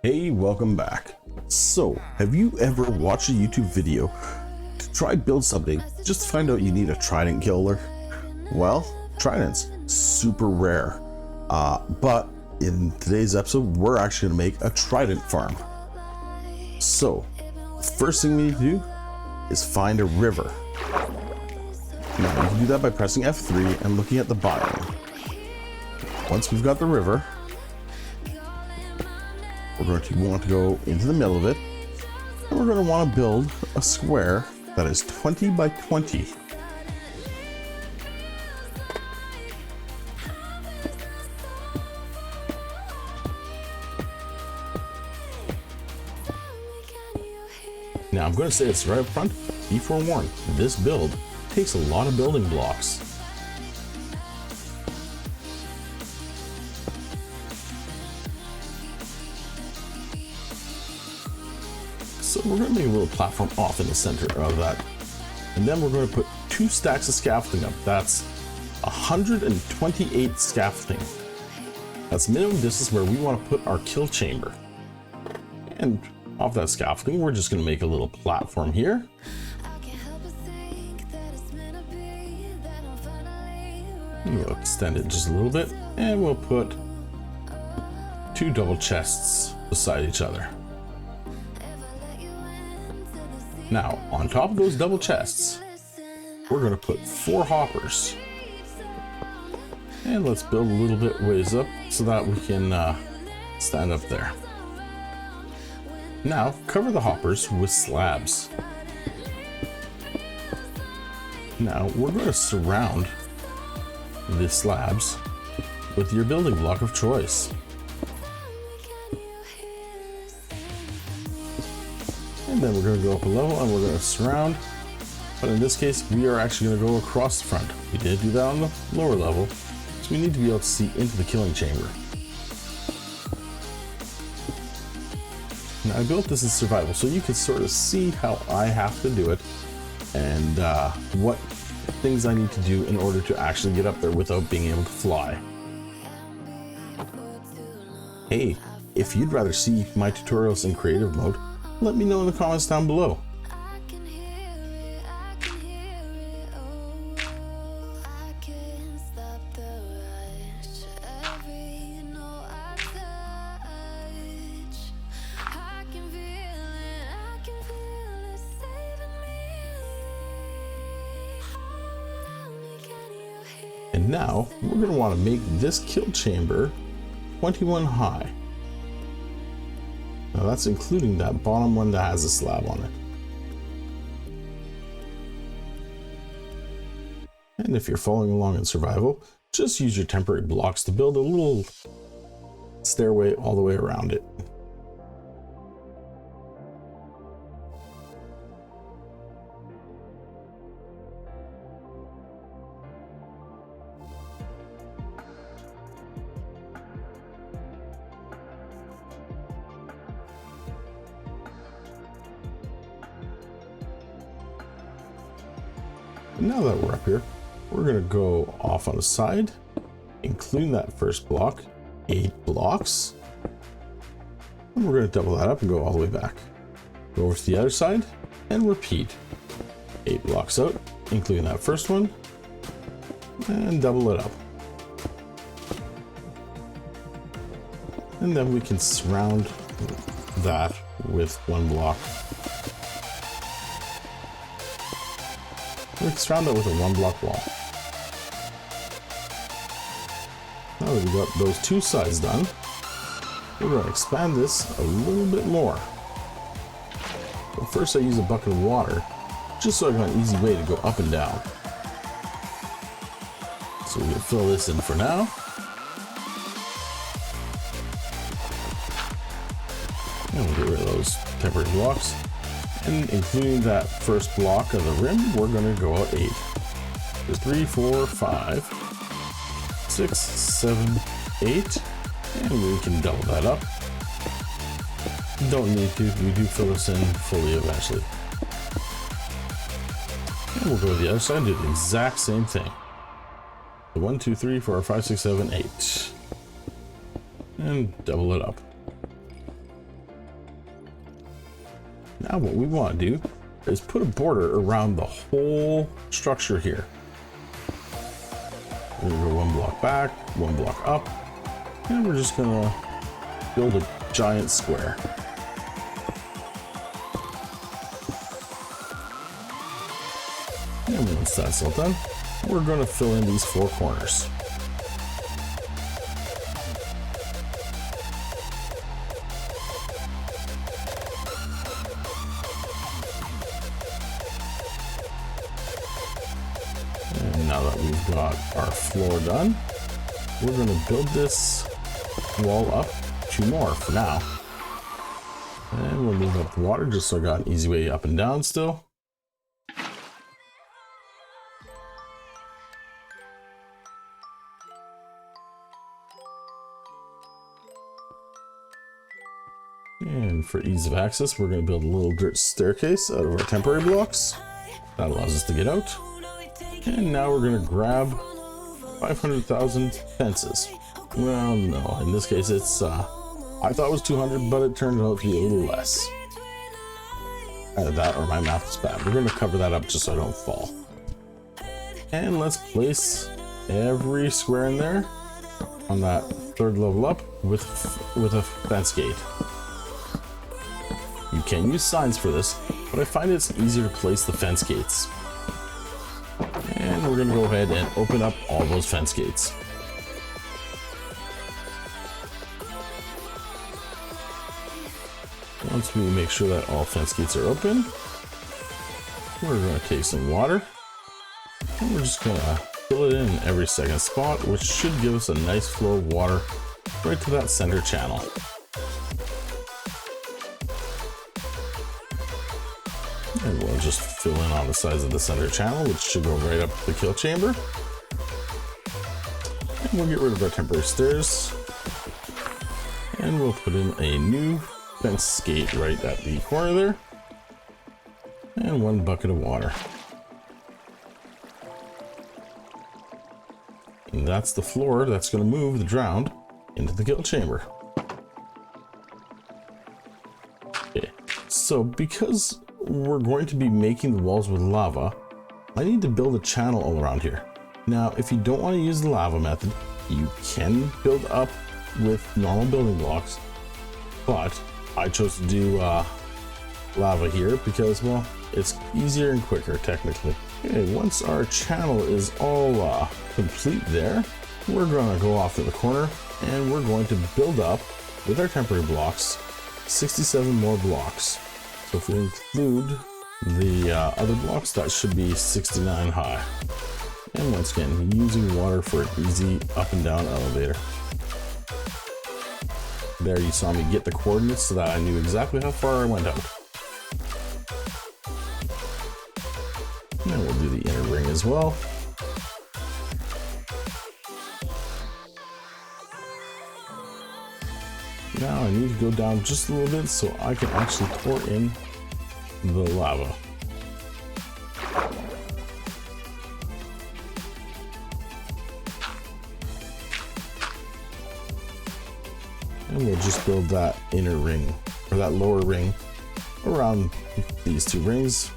Hey, welcome back. So, have you ever watched a YouTube video to try build something just to find out you need a trident killer? Well, tridents, super rare. But in today's episode, we're actually gonna make a trident farm. So, first thing we need to do is find a river. Now, you can do that by pressing F3 and looking at the biome. Once we've got the river, we're going to want to go into the middle of it, and we're going to want to build a square that is 20 by 20. Now I'm going to say this right up front, be forewarned, this build takes a lot of building blocks. So we're going to make a little platform off in the center of that. And then we're going to put 2 stacks of scaffolding up. That's 128 scaffolding. That's minimum distance where we want to put our kill chamber. And off that scaffolding, we're just going to make a little platform here. And we'll extend it just a little bit, and we'll put 2 double chests beside each other. Now, on top of those double chests, we're going to put 4 hoppers. And let's build a little bit ways up so that we can stand up there. Now, cover the hoppers with slabs. Now, we're going to surround the slabs with your building block of choice. And then we're going to go up a level and we're going to surround, but in this case we are actually going to go across the front. We did do that on the lower level, so we need to be able to see into the killing chamber. Now I built this in survival so you can sort of see how I have to do it and what things I need to do in order to actually get up there without being able to fly. Hey, if you'd rather see my tutorials in creative mode, let me know in the comments down below. And now we're going to want to make this kill chamber 21 high. Now that's including that bottom one that has a slab on it. And if you're following along in survival, just use your temporary blocks to build a little stairway all the way around it. Now that we're up here, we're going to go off on the side, including that first block, 8 blocks. And we're going to double that up and go all the way back. Go over to the other side and repeat. 8 blocks out, including that first one, and double it up. And then we can surround that with 1 block. We can surround that with a 1 block wall. Now that we've got those 2 sides done, we're going to expand this a little bit more. But first I use a bucket of water, just so I've got an easy way to go up and down. So we're going to fill this in for now. And we'll get rid of those temporary blocks. And including that first block of the rim, we're going to go out 8. There's 3, 4, 5, 6, 7, 8, and we can double that up. Don't need to, we do fill this in fully eventually. And we'll go to the other side and do the exact same thing. 1, 2, 3, 4, 5, 6, 7, 8. And double it up. Now what we want to do is put a border around the whole structure here. We're gonna go one block back, one block up, and we're just gonna build a giant square. And once that's all done, we're gonna fill in these four corners. And now that we've got our floor done, we're gonna build this wall up 2 more for now. And we'll move up the water just so I got an easy way up and down still. And for ease of access, we're going to build a little dirt staircase out of our temporary blocks. That allows us to get out. And now we're going to grab 500,000 fences. Well, no, in this case it's, I thought it was 200, but it turned out to be a little less. Either that or my math is bad. We're going to cover that up just so I don't fall. And let's place every square in there on that 3rd level up with a fence gate. You can use signs for this, but I find it's easier to place the fence gates. And we're gonna go ahead and open up all those fence gates. Once we make sure that all fence gates are open, we're gonna take some water and we're just gonna fill it in every second spot, which should give us a nice flow of water right to that center channel. And we'll just fill in on the sides of the center channel, which should go right up the kill chamber. And we'll get rid of our temporary stairs. And we'll put in a new fence gate right at the corner there. And 1 bucket of water. And that's the floor that's going to move the drowned into the kill chamber. Okay, so because we're going to be making the walls with lava, I need to build a channel all around here. Now, if you don't want to use the lava method, you can build up with normal building blocks, but I chose to do lava here because, well, it's easier and quicker technically. Okay, once our channel is all complete there, we're going to go off to the corner and we're going to build up with our temporary blocks 67 more blocks. So if we include the other blocks, that should be 69 high. And once again, using water for an easy up and down elevator. There you saw me get the coordinates so that I knew exactly how far I went out. And we'll do the inner ring as well. Now I need to go down just a little bit so I can actually pour in the lava. And we'll just build that inner ring, or that lower ring, around these 2 rings.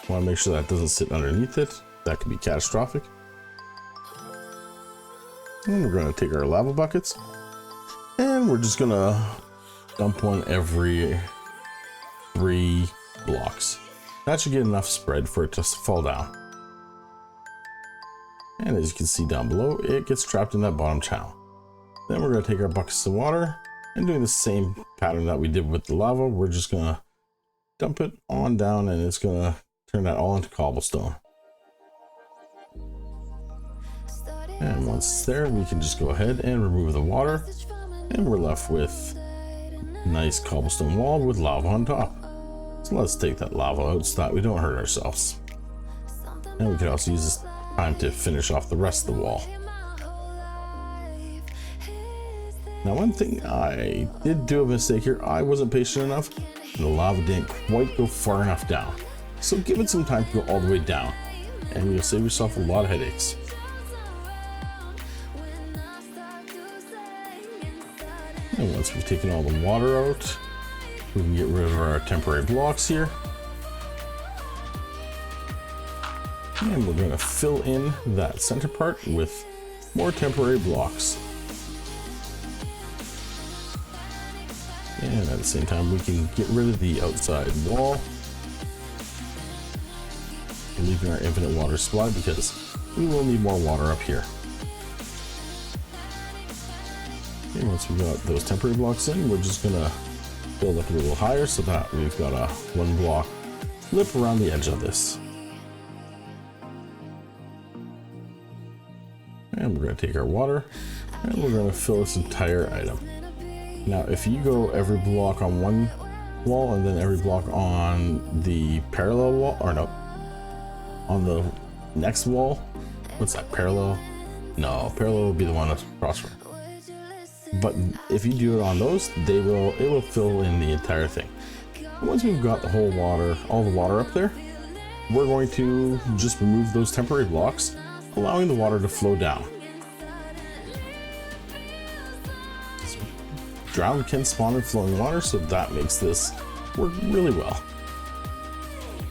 Want to make sure that doesn't sit underneath it. That could be catastrophic. And we're going to take our lava buckets and we're just going to dump one every 3 blocks. That should get enough spread for it to fall down. And as you can see down below, it gets trapped in that bottom channel. Then we're going to take our buckets of water and doing the same pattern that we did with the lava, we're just going to dump it on down and it's going to turn that all into cobblestone. And once it's there, we can just go ahead and remove the water and we're left with a nice cobblestone wall with lava on top. So let's take that lava out so that we don't hurt ourselves. And we could also use this time to finish off the rest of the wall. Now, one thing I did do a mistake here, I wasn't patient enough and the lava didn't quite go far enough down. So give it some time to go all the way down and you'll save yourself a lot of headaches. And once we've taken all the water out, We can get rid of our temporary blocks here. And we're going to fill in that center part with more temporary blocks. And at the same time, we can get rid of the outside wall, leaving our infinite water supply because we will need more water up here. Okay, once we got those temporary blocks in, we're just gonna build up a little higher so that we've got a 1 block lip around the edge of this. And we're gonna take our water and we're gonna fill this entire item. Now, if you go every block on one wall and then every block on the parallel wall, or no, on the next wall, what's that, parallel? No, parallel would be the one that's across from. But if you do it on those, it will fill in the entire thing. Once we've got the whole water, all the water up there, we're going to just remove those temporary blocks, allowing the water to flow down. Drowned can spawn in flowing water, so that makes this work really well.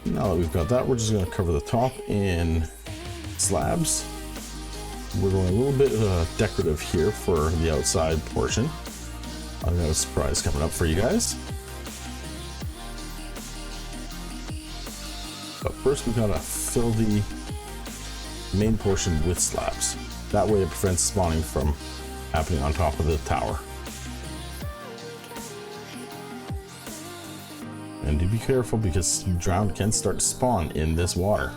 Now that we've got that, we're just going to cover the top in slabs. We're going a little bit decorative here for the outside portion. I've got a surprise coming up for you guys. But first we gotta fill the main portion with slabs. That way it prevents spawning from happening on top of the tower. And do be careful because drowned can start to spawn in this water.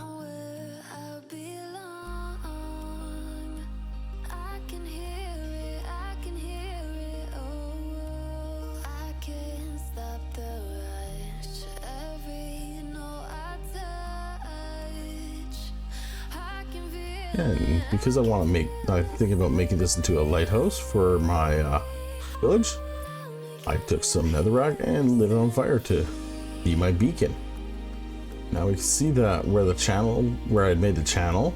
And because I'm thinking about making this into a lighthouse for my village, I took some netherrack and lit it on fire to be my beacon. Now we can see that where I made the channel,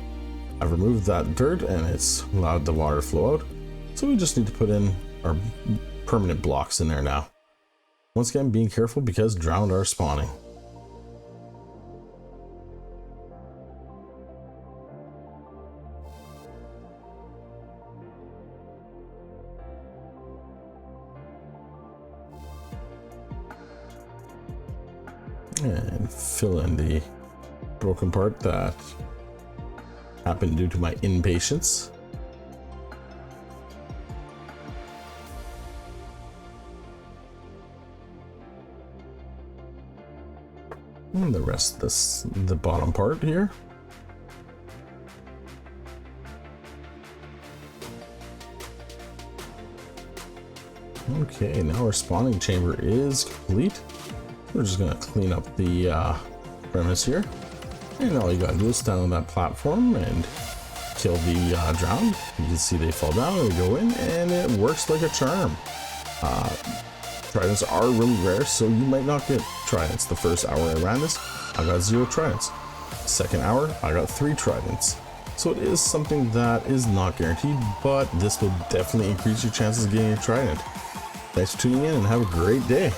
I've removed that dirt and it's allowed the water to flow out. So we just need to put in our permanent blocks in there now. Once again, being careful because drowned are spawning. And fill in the broken part that happened due to my impatience. And the rest of the bottom part here. Okay, now our spawning chamber is complete. We're just gonna clean up the premise here. And all you gotta do is stand on that platform and kill the drowned. You can see they fall down and they go in, and it works like a charm. Tridents are really rare, so you might not get tridents. The first hour I ran this, I got 0 tridents. Second hour, I got 3 tridents. So it is something that is not guaranteed, but this will definitely increase your chances of getting a trident. Thanks for tuning in and have a great day.